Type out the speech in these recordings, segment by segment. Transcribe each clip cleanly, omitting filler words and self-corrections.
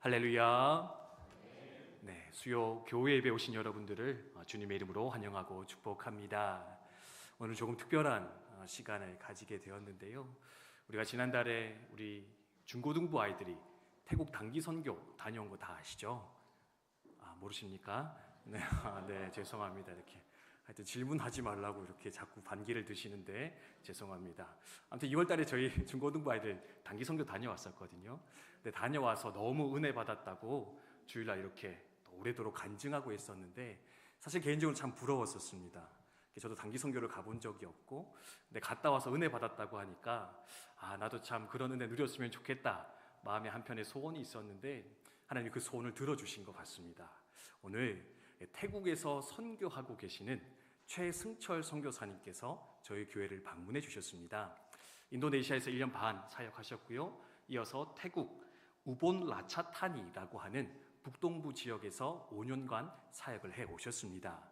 할렐루야. 네, 수요 교회 예배 오신 여러분들을 주님의 이름으로 환영하고 축복합니다. 오늘 조금 특별한 시간을 가지게 되었는데요. 우리가 지난달에 우리 중고등부 아이들이 태국 단기 선교 다녀온 거 다 아시죠? 모르십니까? 네, 네, 죄송합니다. 이렇게 하여튼 질문하지 말라고 이렇게 자꾸 반기를 드시는데 죄송합니다. 아무튼 2월 달에 저희 중고등부 아이들 단기 선교 다녀왔었거든요. 근데 다녀와서 너무 은혜 받았다고 주일날 이렇게 오래도록 간증하고 있었는데 사실 개인적으로 참 부러웠었습니다. 저도 단기 선교를 가본 적이 없고 근데 갔다 와서 은혜 받았다고 하니까 나도 참 그런 은혜 누렸으면 좋겠다 마음에 한편에 소원이 있었는데 하나님이 그 소원을 들어주신 것 같습니다. 오늘 태국에서 선교하고 계시는 최승철 선교사님께서 저희 교회를 방문해 주셨습니다. 인도네시아에서 1년 반 사역하셨고요. 이어서 태국 우본 라차타니라고 하는 북동부 지역에서 5년간 사역을 해 오셨습니다.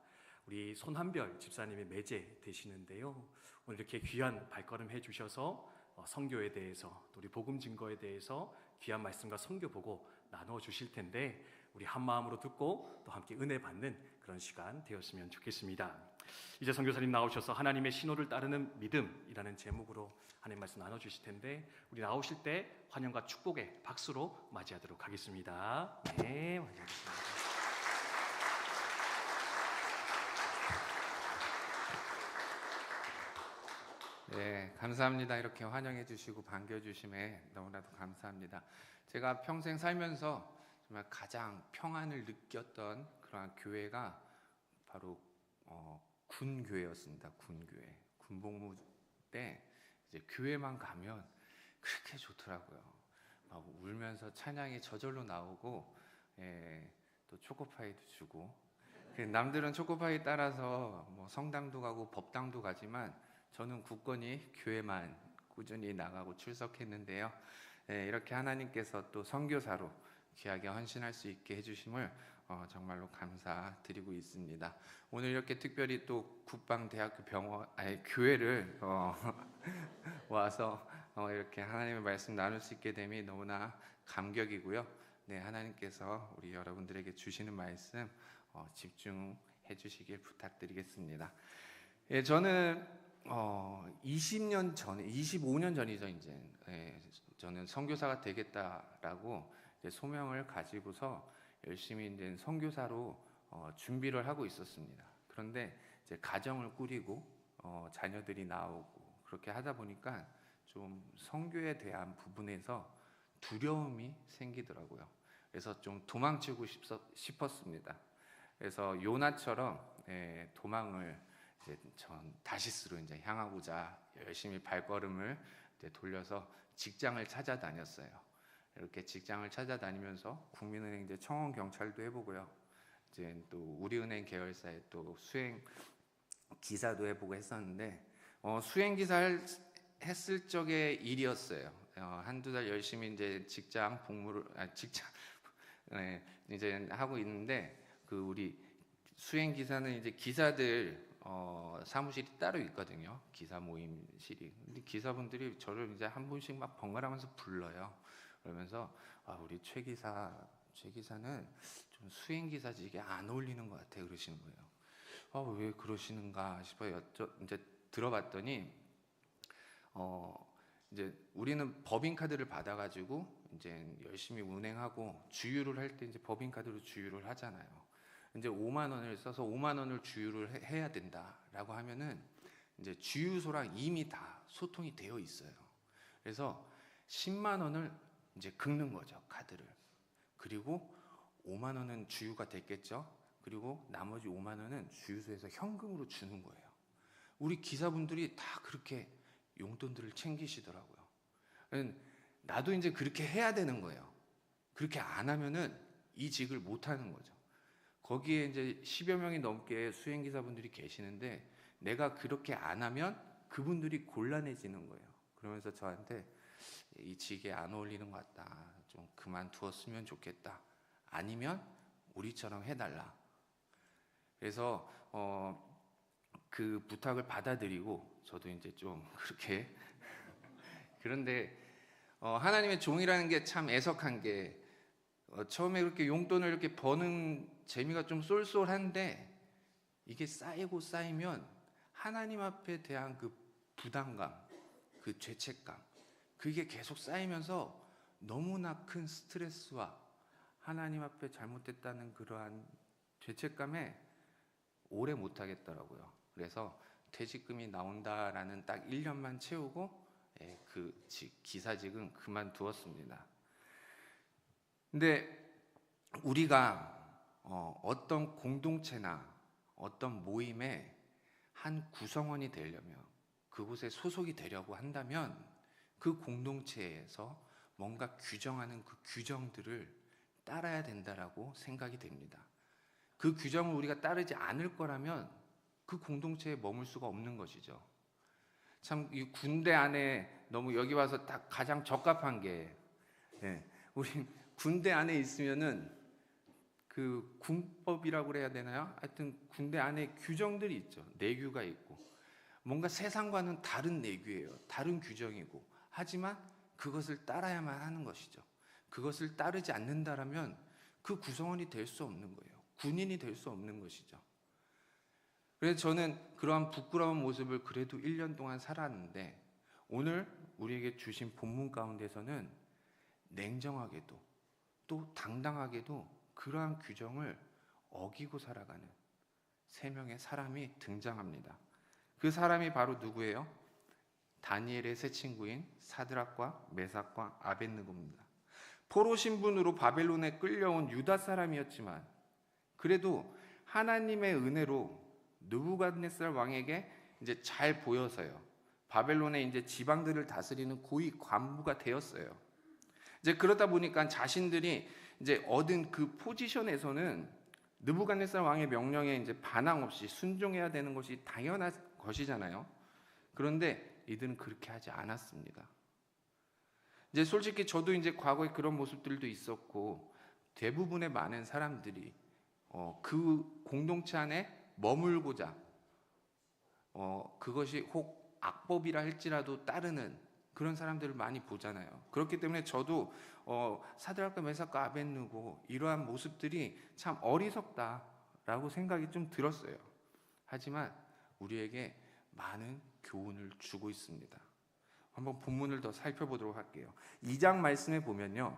우리 손한별 집사님의 매제 되시는데요. 오늘 이렇게 귀한 발걸음 해 주셔서 선교에 대해서 또 우리 복음 증거에 대해서 귀한 말씀과 선교 보고 나누어 주실 텐데 우리 한 마음으로 듣고 또 함께 은혜 받는 그런 시간 되었으면 좋겠습니다. 이제 선교사님 나오셔서 하나님의 신호를 따르는 믿음이라는 제목으로 하나님 말씀 나눠주실 텐데 우리 나오실 때 환영과 축복의 박수로 맞이하도록 하겠습니다. 네, 맞이하겠습니다. 네, 감사합니다. 이렇게 환영해 주시고 반겨 주심에 너무나도 감사합니다. 제가 평생 살면서 정말 가장 평안을 느꼈던 그러한 교회가 바로 군교회였습니다. 군교회. 군복무 때 이제 교회만 가면 그렇게 좋더라고요. 막 울면서 찬양이 저절로 나오고 또 초코파이도 주고 남들은 초코파이 따라서 뭐 성당도 가고 법당도 가지만 저는 굳건히 교회만 꾸준히 나가고 출석했는데요. 이렇게 하나님께서 또 선교사로 귀하게 헌신할 수 있게 해주심을 정말로 감사드리고 있습니다. 오늘 이렇게 특별히 또 국방대학교 교회를 와서 이렇게 하나님의 말씀 나눌 수 있게 됨이 너무나 감격이고요. 네, 하나님께서 우리 여러분들에게 주시는 말씀 집중해 주시길 부탁드리겠습니다. 저는 20년 전에, 25년 전이죠, 이제. 저는 선교사가 되겠다라고 이제 소명을 가지고서 열심히 이제 선교사로 준비를 하고 있었습니다. 그런데 이제 가정을 꾸리고 자녀들이 나오고 그렇게 하다 보니까 좀 선교에 대한 부분에서 두려움이 생기더라고요. 그래서 좀 도망치고 싶었습니다. 그래서 요나처럼 도망을 전 다시스로 이제 향하고자 열심히 발걸음을 이제 돌려서 직장을 찾아다녔어요. 이렇게 직장을 찾아다니면서 국민은행 이제 청원 경찰도 해보고요. 이제 또 우리은행 계열사에 또 수행 기사도 해보고 했었는데 수행 기사 했을 적의 일이었어요. 한두 달 열심히 이제 직장 복무를 이제 하고 있는데 그 우리 수행 기사는 이제 기사들 사무실이 따로 있거든요. 기사 모임실이. 근데 기사분들이 저를 이제 한 분씩 막 번갈아가면서 불러요. 그러면서 우리 최 기사는 좀 수행 기사직에 안 어울리는 것 같아 그러시는 거예요. 왜 그러시는가 싶어요. 이제 들어봤더니 이제 우리는 법인카드를 받아가지고 이제 열심히 운행하고 주유를 할 때 이제 법인카드로 주유를 하잖아요. 이제 5만 원을 써서 5만 원을 주유를 해야 된다라고 하면은 이제 주유소랑 이미 다 소통이 되어 있어요. 그래서 10만 원을 이제 긁는 거죠, 카드를. 그리고 5만 원은 주유가 됐겠죠. 그리고 나머지 5만 원은 주유소에서 현금으로 주는 거예요. 우리 기사분들이 다 그렇게 용돈들을 챙기시더라고요. 나도 이제 그렇게 해야 되는 거예요. 그렇게 안 하면은 이 직을 못 하는 거죠. 거기에 이제 10여 명이 넘게 수행기사분들이 계시는데 내가 그렇게 안 하면 그분들이 곤란해지는 거예요. 그러면서 저한테 이 직에 안 어울리는 것 같다. 좀 그만두었으면 좋겠다. 아니면 우리처럼 해달라. 그래서 그 부탁을 받아들이고 저도 이제 좀 그렇게 그런데 하나님의 종이라는 게 참 애석한 게 처음에 그렇게 용돈을 이렇게 버는 재미가 좀 쏠쏠한데 이게 쌓이고 쌓이면 하나님 앞에 대한 그 부담감, 그 죄책감, 그게 계속 쌓이면서 너무나 큰 스트레스와 하나님 앞에 잘못됐다는 그러한 죄책감에 오래 못하겠더라고요. 그래서 퇴직금이 나온다라는 딱 1년만 채우고 그 기사직은 그만두었습니다. 근데 우리가 어떤 공동체나 어떤 모임의 한 구성원이 되려면, 그곳에 소속이 되려고 한다면 그 공동체에서 뭔가 규정하는 그 규정들을 따라야 된다라고 생각이 됩니다. 그 규정을 우리가 따르지 않을 거라면 그 공동체에 머물 수가 없는 것이죠. 참 이 군대 안에 너무 여기 와서 딱 가장 적합한 게, 우리 군대 안에 있으면은 그 군법이라고 그래야 되나요? 하여튼 군대 안에 규정들이 있죠. 내규가 있고 뭔가 세상과는 다른 내규예요. 다른 규정이고, 하지만 그것을 따라야만 하는 것이죠. 그것을 따르지 않는다라면 그 구성원이 될 수 없는 거예요. 군인이 될 수 없는 것이죠. 그래서 저는 그러한 부끄러운 모습을 그래도 1년 동안 살았는데, 오늘 우리에게 주신 본문 가운데서는 냉정하게도 또 당당하게도 그러한 규정을 어기고 살아가는 3명의 사람이 등장합니다. 그 사람이 바로 누구예요? 다니엘의 세 친구인 사드락과 메삭과 아벳느고입니다. 포로 신분으로 바벨론에 끌려온 유다 사람이었지만 그래도 하나님의 은혜로 느부갓네살 왕에게 이제 잘 보여서요, 바벨론의 이제 지방들을 다스리는 고위 관부가 되었어요. 이제 그러다 보니까 자신들이 이제 얻은 그 포지션에서는 느부갓네살 왕의 명령에 이제 반항 없이 순종해야 되는 것이 당연한 것이잖아요. 그런데 이들은 그렇게 하지 않았습니다. 이제 솔직히 저도 이제 과거에 그런 모습들도 있었고, 대부분의 많은 사람들이 그 공동체 안에 머물고자 그것이 혹 악법이라 할지라도 따르는 그런 사람들을 많이 보잖아요. 그렇기 때문에 저도 사드락과 메삭과 아벳느고 이러한 모습들이 참 어리석다라고 생각이 좀 들었어요. 하지만 우리에게 많은 교훈을 주고 있습니다. 한번 본문을 더 살펴보도록 할게요. 2장 말씀에 보면요,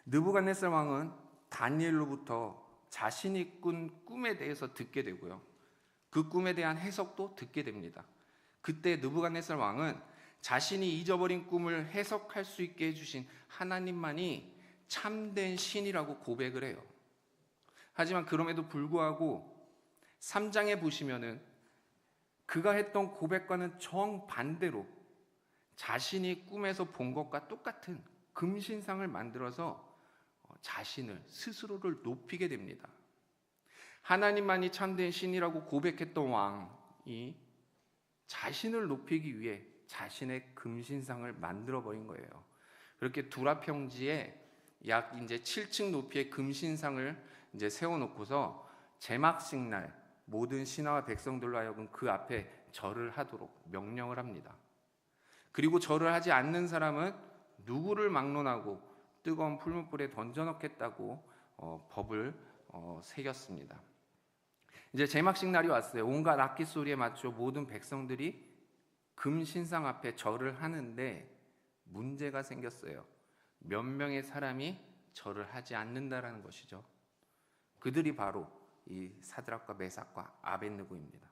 느부갓네살 왕은 다니엘로부터 자신이 꾼 꿈에 대해서 듣게 되고요, 그 꿈에 대한 해석도 듣게 됩니다. 그때 느부갓네살 왕은 자신이 잊어버린 꿈을 해석할 수 있게 해주신 하나님만이 참된 신이라고 고백을 해요. 하지만 그럼에도 불구하고 3장에 보시면은 그가 했던 고백과는 정반대로 자신이 꿈에서 본 것과 똑같은 금신상을 만들어서 자신을, 스스로를 높이게 됩니다. 하나님만이 참된 신이라고 고백했던 왕이 자신을 높이기 위해 자신의 금신상을 만들어 버린 거예요. 그렇게 두라 평지에 약 이제 7층 높이의 금신상을 이제 세워놓고서 제막식 날 모든 신하와 백성들로 하여금 그 앞에 절을 하도록 명령을 합니다. 그리고 절을 하지 않는 사람은 누구를 막론하고 뜨거운 풀무불에 던져넣겠다고 법을 새겼습니다. 이제 제막식 날이 왔어요. 온갖 악기 소리에 맞춰 모든 백성들이 금신상 앞에 절을 하는데 문제가 생겼어요. 몇 명의 사람이 절을 하지 않는다라는 것이죠. 그들이 바로 이 사드락과 메삭과 아벳느고입니다.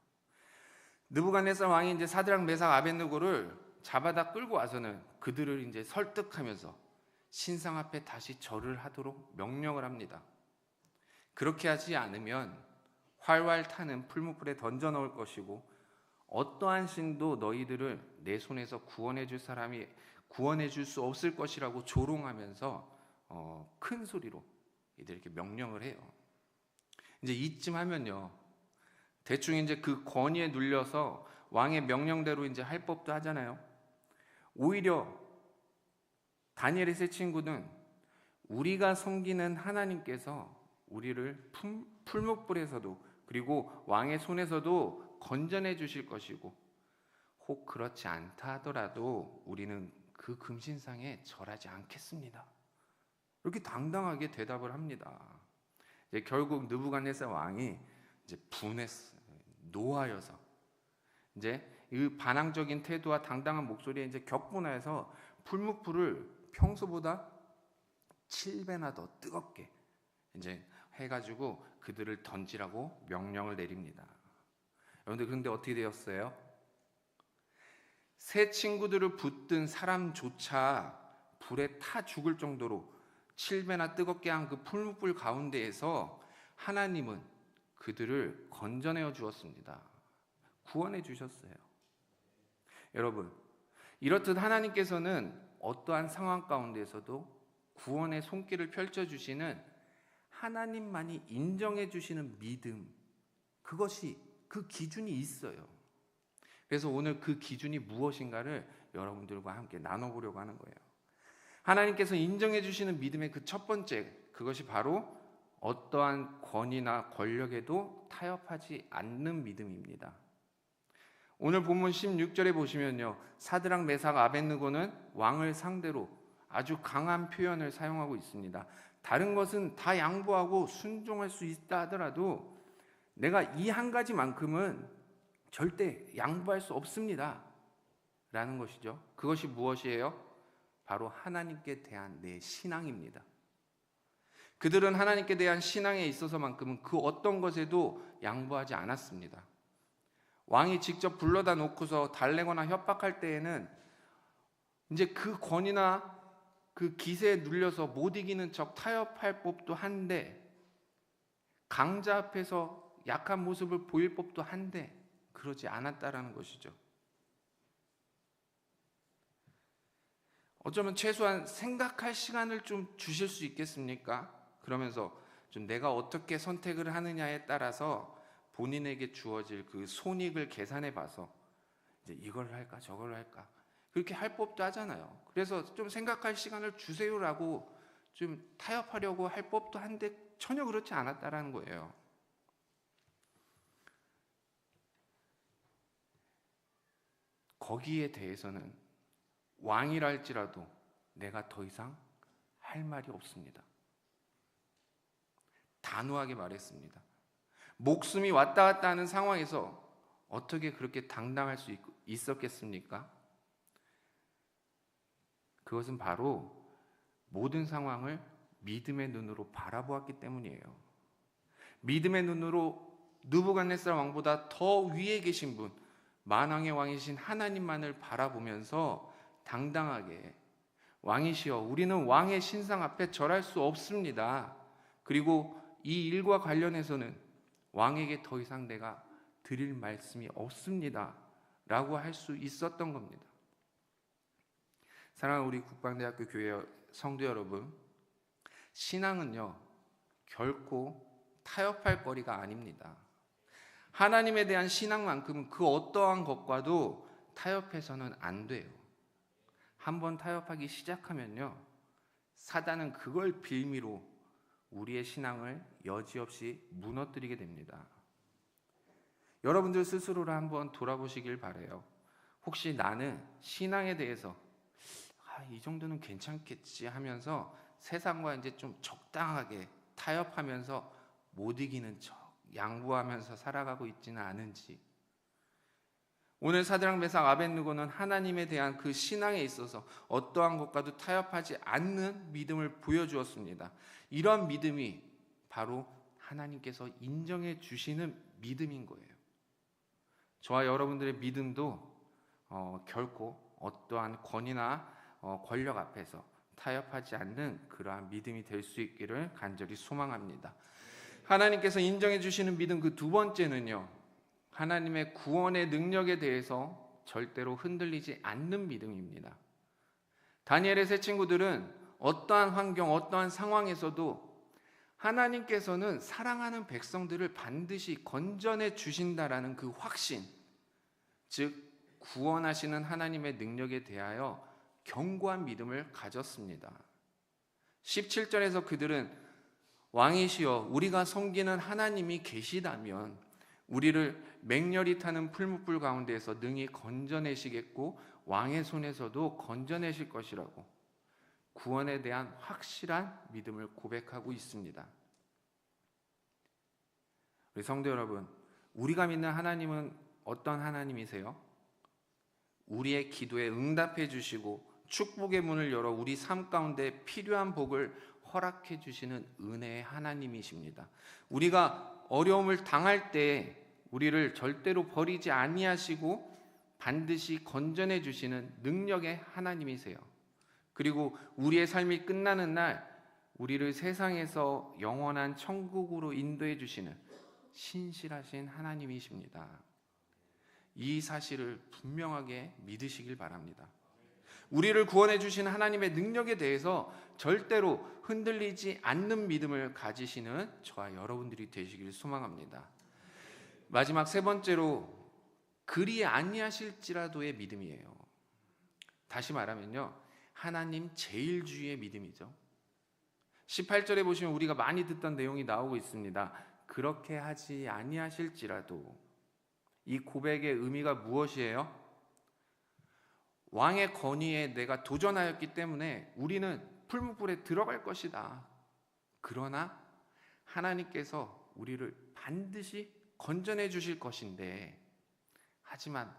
느부갓네살 왕이 이제 사드락, 메삭, 아벳느고를 잡아다 끌고 와서는 그들을 이제 설득하면서 신상 앞에 다시 절을 하도록 명령을 합니다. 그렇게 하지 않으면 활활 타는 풀무불에 던져 넣을 것이고 어떠한 신도 너희들을 내 손에서 구원해 줄 수 없을 것이라고 조롱하면서 큰 소리로 이들에게 명령을 해요. 이제 이쯤 하면요, 대충 이제 그 권위에 눌려서 왕의 명령대로 이제 할 법도 하잖아요. 오히려 다니엘의 세 친구는 우리가 섬기는 하나님께서 우리를 풀무불에서도 그리고 왕의 손에서도 건져내 주실 것이고, 혹 그렇지 않다 하더라도 우리는 그 금신상에 절하지 않겠습니다 이렇게 당당하게 대답을 합니다. 이제 결국 느부갓네살 왕이 이제 분했어요. 노하여서 이제 이 반항적인 태도와 당당한 목소리에 이제 격분해서 풀무불을 평소보다 7배나 더 뜨겁게 이제 해가지고 그들을 던지라고 명령을 내립니다. 여러분들 그런데 어떻게 되었어요? 새 친구들을 붙든 사람조차 불에 타 죽을 정도로 7배나 뜨겁게 한 그 풀무불 가운데에서 하나님은 그들을 건져내어 주었습니다. 구원해 주셨어요. 여러분, 이렇듯 하나님께서는 어떠한 상황 가운데에서도 구원의 손길을 펼쳐주시는 하나님만이 인정해 주시는 믿음, 그것이 그 기준이 있어요. 그래서 오늘 그 기준이 무엇인가를 여러분들과 함께 나눠보려고 하는 거예요. 하나님께서 인정해 주시는 믿음의 그 첫 번째, 그것이 바로 어떠한 권위나 권력에도 타협하지 않는 믿음입니다. 오늘 본문 16절에 보시면요, 사드락 메삭 아벳느고는 왕을 상대로 아주 강한 표현을 사용하고 있습니다. 다른 것은 다 양보하고 순종할 수 있다 하더라도 내가 이 한 가지만큼은 절대 양보할 수 없습니다 라는 것이죠. 그것이 무엇이에요? 바로 하나님께 대한 내 신앙입니다. 그들은 하나님께 대한 신앙에 있어서만큼은 그 어떤 것에도 양보하지 않았습니다. 왕이 직접 불러다 놓고서 달래거나 협박할 때에는 이제 그 권위나 그 기세에 눌려서 못 이기는 척 타협할 법도 한데, 강자 앞에서 약한 모습을 보일 법도 한데 그러지 않았다라는 것이죠. 어쩌면 최소한 생각할 시간을 좀 주실 수 있겠습니까? 그러면서 좀 내가 어떻게 선택을 하느냐에 따라서 본인에게 주어질 그 손익을 계산해 봐서 이제 이걸 할까 저걸 할까 그렇게 할 법도 하잖아요. 그래서 좀 생각할 시간을 주세요라고 좀 타협하려고 할 법도 한데 전혀 그렇지 않았다라는 거예요. 거기에 대해서는 왕이랄지라도 내가 더 이상 할 말이 없습니다. 단호하게 말했습니다. 목숨이 왔다 갔다 하는 상황에서 어떻게 그렇게 당당할 수 있었겠습니까? 그것은 바로 모든 상황을 믿음의 눈으로 바라보았기 때문이에요. 믿음의 눈으로 느부갓네살 왕보다 더 위에 계신 분, 만왕의 왕이신 하나님만을 바라보면서 당당하게 왕이시여 우리는 왕의 신상 앞에 절할 수 없습니다. 그리고 이 일과 관련해서는 왕에게 더 이상 내가 드릴 말씀이 없습니다 라고 할 수 있었던 겁니다. 사랑하는 우리 국방대학교 교회 성도 여러분, 신앙은요 결코 타협할 거리가 아닙니다. 하나님에 대한 신앙만큼은 그 어떠한 것과도 타협해서는 안 돼요. 한번 타협하기 시작하면요, 사단은 그걸 빌미로 우리의 신앙을 여지없이 무너뜨리게 됩니다. 여러분들 스스로를 한번 돌아보시길 바라요. 혹시 나는 신앙에 대해서 이 정도는 괜찮겠지 하면서 세상과 이제 좀 적당하게 타협하면서 못 이기는 척 양보하면서 살아가고 있지는 않은지, 오늘 사드락 메삭 아벳느고는 하나님에 대한 그 신앙에 있어서 어떠한 것과도 타협하지 않는 믿음을 보여주었습니다. 이런 믿음이 바로 하나님께서 인정해 주시는 믿음인 거예요. 저와 여러분들의 믿음도 결코 어떠한 권위나 권력 앞에서 타협하지 않는 그러한 믿음이 될 수 있기를 간절히 소망합니다. 하나님께서 인정해 주시는 믿음 그 두 번째는요, 하나님의 구원의 능력에 대해서 절대로 흔들리지 않는 믿음입니다. 다니엘의 세 친구들은 어떠한 환경, 어떠한 상황에서도 하나님께서는 사랑하는 백성들을 반드시 건져내 주신다라는 그 확신, 즉 구원하시는 하나님의 능력에 대하여 견고한 믿음을 가졌습니다. 17절에서 그들은 왕이시여 우리가 섬기는 하나님이 계시다면 우리를 맹렬히 타는 풀무불 가운데에서 능히 건져내시겠고 왕의 손에서도 건져내실 것이라고 구원에 대한 확실한 믿음을 고백하고 있습니다. 우리 성도 여러분, 우리가 믿는 하나님은 어떤 하나님이세요? 우리의 기도에 응답해 주시고 축복의 문을 열어 우리 삶 가운데 필요한 복을 허락해 주시는 은혜의 하나님이십니다. 우리가 어려움을 당할 때 우리를 절대로 버리지 아니하시고 반드시 건져내 주시는 능력의 하나님이세요. 그리고 우리의 삶이 끝나는 날 우리를 세상에서 영원한 천국으로 인도해 주시는 신실하신 하나님이십니다. 이 사실을 분명하게 믿으시길 바랍니다. 우리를 구원해 주신 하나님의 능력에 대해서 절대로 흔들리지 않는 믿음을 가지시는 저와 여러분들이 되시길 소망합니다. 마지막 세 번째로 그리 아니하실지라도의 믿음이에요. 다시 말하면요, 하나님 제일주의의 믿음이죠. 18절에 보시면 우리가 많이 듣던 내용이 나오고 있습니다. 그렇게 하지 아니하실지라도. 이 고백의 의미가 무엇이에요? 왕의 건의에 내가 도전하였기 때문에 우리는 풀무불에 들어갈 것이다. 그러나 하나님께서 우리를 반드시 건져내 주실 것인데, 하지만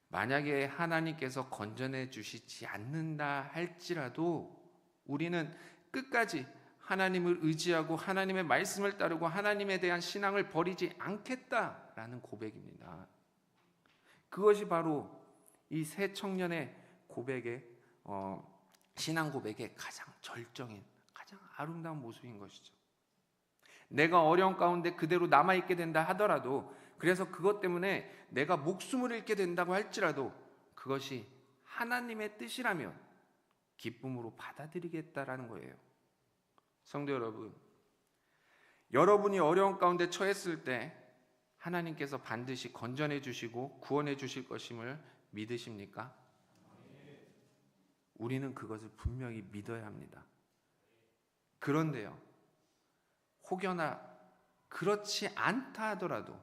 만약에 하나님께서 건져내 주시지 않는다 할지라도 우리는 끝까지 하나님을 의지하고 하나님의 말씀을 따르고 하나님에 대한 신앙을 버리지 않겠다라는 고백입니다. 그것이 바로 이 새 청년의 고백의 신앙 고백의 가장 절정인, 가장 아름다운 모습인 것이죠. 내가 어려운 가운데 그대로 남아있게 된다 하더라도, 그래서 그것 때문에 내가 목숨을 잃게 된다고 할지라도 그것이 하나님의 뜻이라면 기쁨으로 받아들이겠다라는 거예요. 성도 여러분, 여러분이 어려운 가운데 처했을 때 하나님께서 반드시 건져내 주시고 구원해 주실 것임을 믿으십니까? 우리는 그것을 분명히 믿어야 합니다. 그런데요, 혹여나 그렇지 않다 하더라도,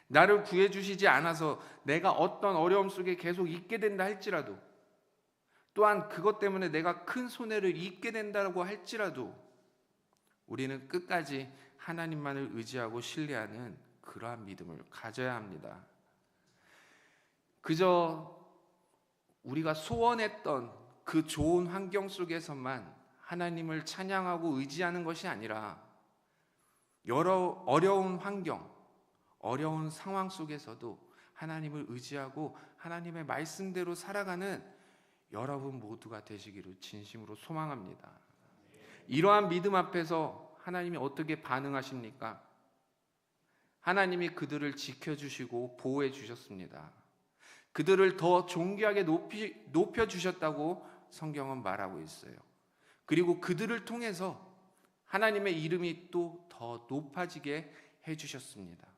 나를 구해주시지 않아서 내가 어떤 어려움 속에 계속 있게 된다 할지라도, 또한 그것 때문에 내가 큰 손해를 입게 된다고 할지라도 우리는 끝까지 하나님만을 의지하고 신뢰하는 그러한 믿음을 가져야 합니다. 그저 우리가 소원했던 그 좋은 환경 속에서만 하나님을 찬양하고 의지하는 것이 아니라 여러 어려운 환경, 어려운 상황 속에서도 하나님을 의지하고 하나님의 말씀대로 살아가는 여러분 모두가 되시기를 진심으로 소망합니다. 이러한 믿음 앞에서 하나님이 어떻게 반응하십니까? 하나님이 그들을 지켜주시고 보호해 주셨습니다. 그들을 더 존귀하게 높여주셨다고 성경은 말하고 있어요. 그리고 그들을 통해서 하나님의 이름이 또 더 높아지게 해주셨습니다.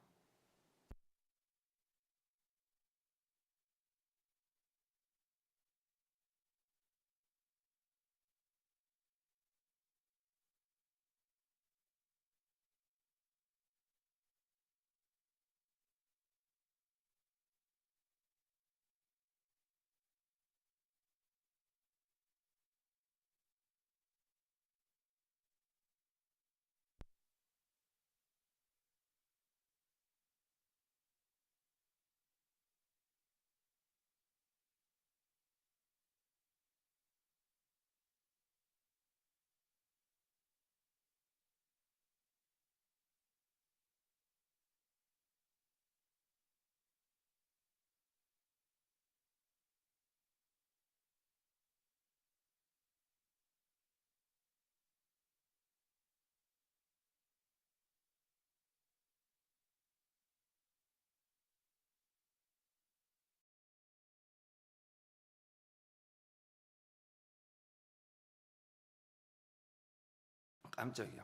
깜짝이야.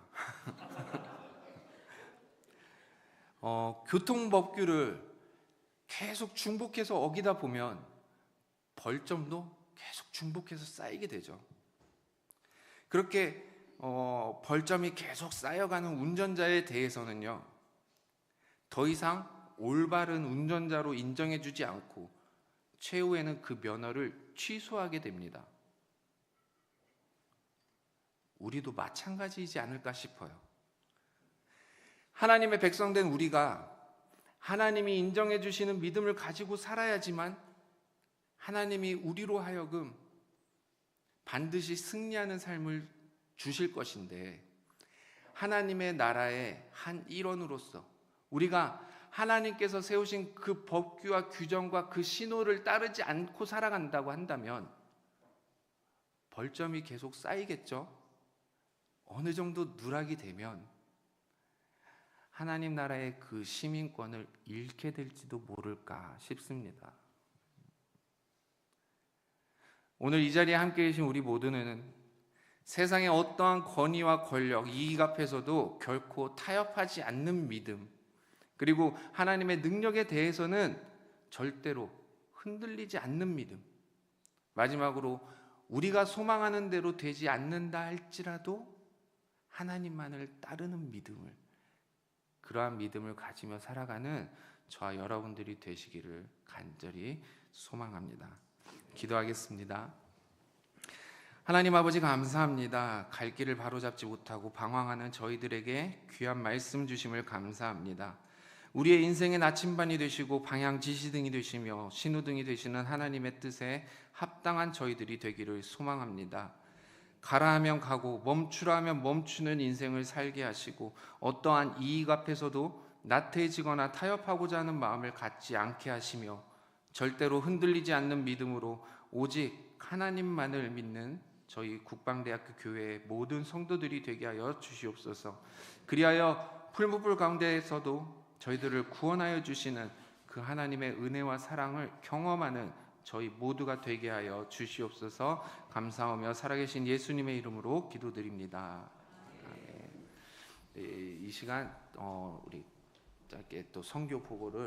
교통법규를 계속 중복해서 어기다 보면 벌점도 계속 중복해서 쌓이게 되죠. 그렇게 벌점이 계속 쌓여가는 운전자에 대해서는요, 더 이상 올바른 운전자로 인정해주지 않고 최후에는 그 면허를 취소하게 됩니다. 우리도 마찬가지이지 않을까 싶어요. 하나님의 백성된 우리가 하나님이 인정해 주시는 믿음을 가지고 살아야지만 하나님이 우리로 하여금 반드시 승리하는 삶을 주실 것인데, 하나님의 나라의 한 일원으로서 우리가 하나님께서 세우신 그 법규와 규정과 그 신호를 따르지 않고 살아간다고 한다면 벌점이 계속 쌓이겠죠. 어느 정도 누락이 되면 하나님 나라의 그 시민권을 잃게 될지도 모를까 싶습니다. 오늘 이 자리에 함께 계신 우리 모두는 세상의 어떠한 권위와 권력, 이익 앞에서도 결코 타협하지 않는 믿음, 그리고 하나님의 능력에 대해서는 절대로 흔들리지 않는 믿음, 마지막으로 우리가 소망하는 대로 되지 않는다 할지라도 하나님만을 따르는 믿음을, 그러한 믿음을 가지며 살아가는 저와 여러분들이 되시기를 간절히 소망합니다. 기도하겠습니다. 하나님 아버지, 감사합니다. 갈 길을 바로잡지 못하고 방황하는 저희들에게 귀한 말씀 주심을 감사합니다. 우리의 인생의 나침반이 되시고 방향 지시등이 되시며 신호등이 되시는 하나님의 뜻에 합당한 저희들이 되기를 소망합니다. 가라 하면 가고 멈추라 하면 멈추는 인생을 살게 하시고, 어떠한 이익 앞에서도 나태해지거나 타협하고자 하는 마음을 갖지 않게 하시며, 절대로 흔들리지 않는 믿음으로 오직 하나님만을 믿는 저희 국방대학교 교회의 모든 성도들이 되게 하여 주시옵소서. 그리하여 풀무불 가운데에서도 저희들을 구원하여 주시는 그 하나님의 은혜와 사랑을 경험하는 저희 모두가 되게 하여 주시옵소서. 감사하며 살아계신 예수님의 이름으로 기도드립니다. 아멘. 이 시간 우리 짧게 또 선교 보고를